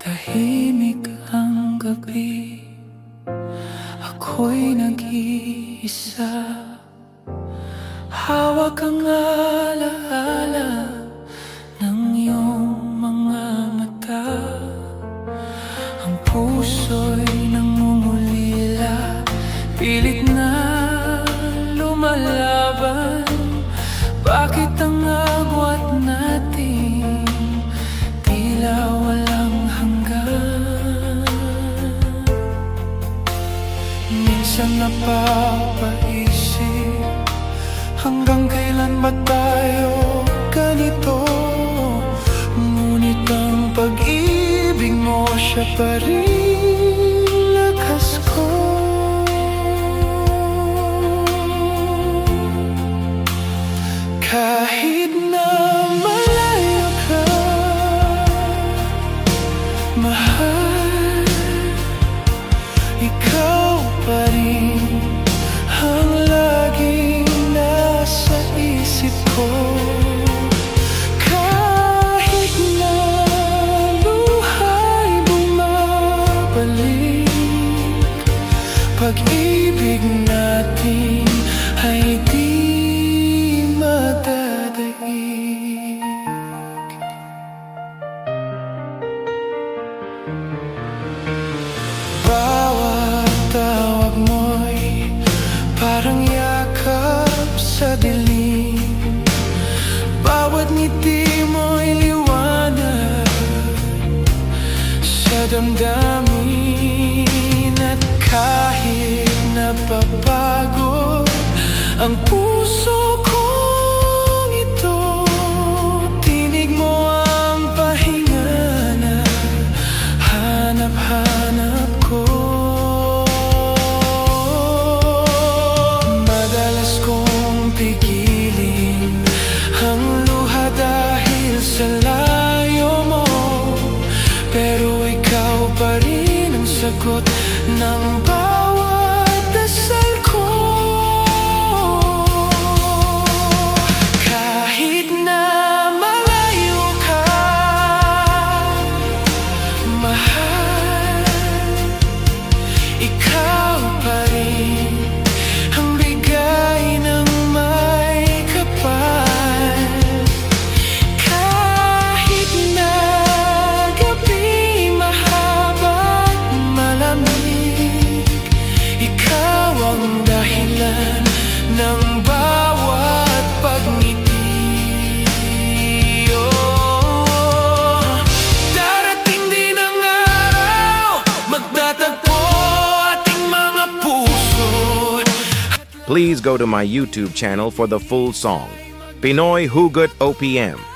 Tahimik ang gabi, ako'y nag-iisa. Hawak ang alaala ng iyong mga mata. Ang puso'y nangungulila, pilit na lumalaban. Bakit ang agwat natin tila walang hanggan? Minsan napapaisip, hanggang kailan ba tayo ganito? Ngunit ang pag-ibig mo, siya pa rin lakas ko. Kahit na malayo ka, mahal, ikaw pa rin ang laging nasa isip ko. Kahit na luha'y bumabalik, pag-ibig natin ay di madadaig. Bawat tawag mo'y parang yakap sa dilim. Bawat ngiti mo'y liwanag sa damdamin. At kahit napapagod ang puso kong ito, tinig mo ang pahinga na hanap-hanap ko. Madalas kong pigilin ang luha dahil sa layo mo, pero ikaw pa rin ang sagot ng bawat dasal ko. Kahit na malayo ka, mahal, ikaw pa rin ang bigay ng may kapal. Kahit na gabi mahaba't malamig, ikaw ang dahilan ng bawat pagngiti. Oh, darating din ang araw, magtatagpo ating mga puso. Please go to my YouTube channel for the full song. Pinoy Hugot OPM.